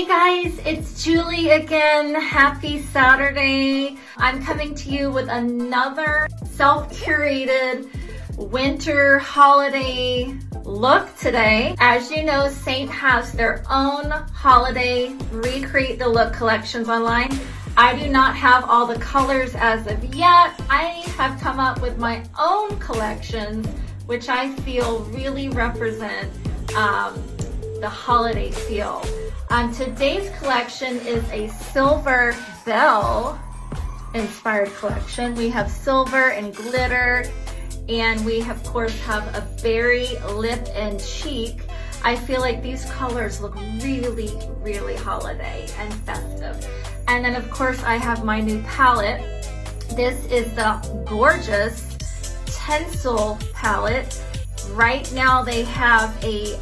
Hey guys, it's Julie again. Happy Saturday. I'm coming to you with another self-curated winter holiday look today. As you know, Seint has their own holiday recreate the look collections online. I do not have all the colors as of yet. I have come up with my own collections, which I feel really represent the holiday feel. Today's collection is a silver bell inspired collection. We have silver and glitter, and we of course have a berry lip and cheek. I feel like these colors look really, really holiday and festive. And then of course I have my new palette. This is the gorgeous Tencel palette. Right now they have a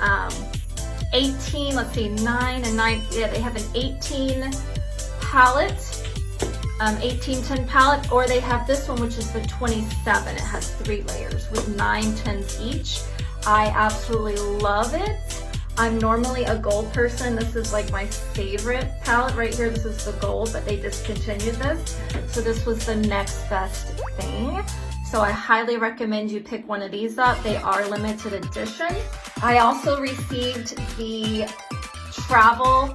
18, let's see, 9 and 9, yeah, they have an 18 palette, 1810 palette, or they have this one, which is the 27. It has 3 layers with 9 10s each. I absolutely love it. I'm normally a gold person. This is like my favorite palette right here. This is the gold, but they discontinued this. So this was the next best thing. So I highly recommend you pick one of these up. They are limited edition. I also received the travel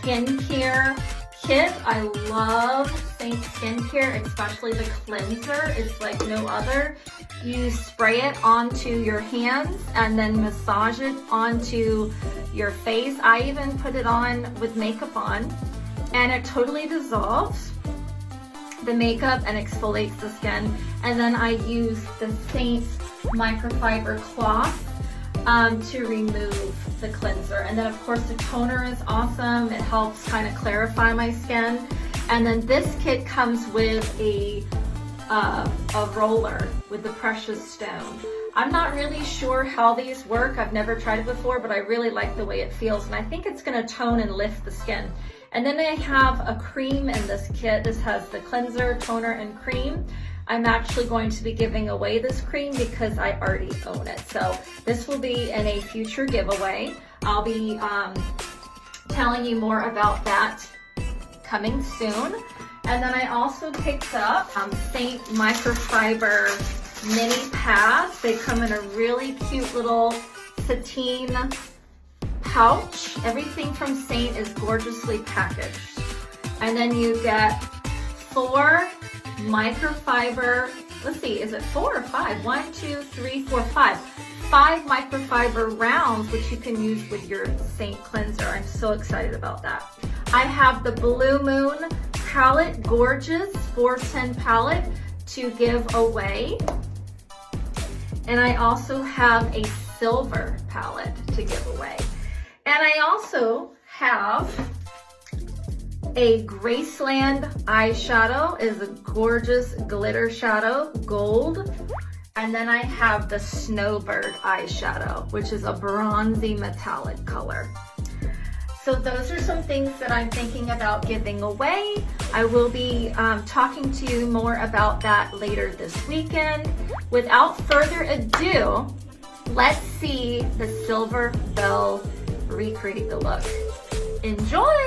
skincare kit. I love Seint skincare, especially the cleanser. It's like no other. You spray it onto your hands and then massage it onto your face. I even put it on with makeup on, and it totally dissolves the makeup and exfoliates the skin. And then I use the Seint microfiber cloth to remove the cleanser. And then of course the toner is awesome. It helps kind of clarify my skin. And then this kit comes with a roller with the precious stone. I'm not really sure how these work. I've never tried it before, but I really like the way it feels, and I think it's going to tone and lift the skin. And then I have a cream in this kit. This has the cleanser, toner, and cream. I'm actually going to be giving away this cream because I already own it. So this will be in a future giveaway. I'll be telling you more about that coming soon. And then I also picked up Seint microfiber mini pads. They come in a really cute little sateen pouch. Everything from Seint is gorgeously packaged. And then you get 4 microfiber, let's see, is it 4 or 5? 1, 2, 3, 4, 5. 5 microfiber rounds, which you can use with your Seint cleanser. I'm so excited about that. I have the Blue Moon palette, gorgeous 410 palette to give away. And I also have a silver palette to give away. And I also have a Graceland eyeshadow. It is a gorgeous glitter shadow, gold. And then I have the Snowbird eyeshadow, which is a bronzy metallic color. So those are some things that I'm thinking about giving away. I will be talking to you more about that later this weekend. Without further ado, let's see the silver bell recreate the look. Enjoy!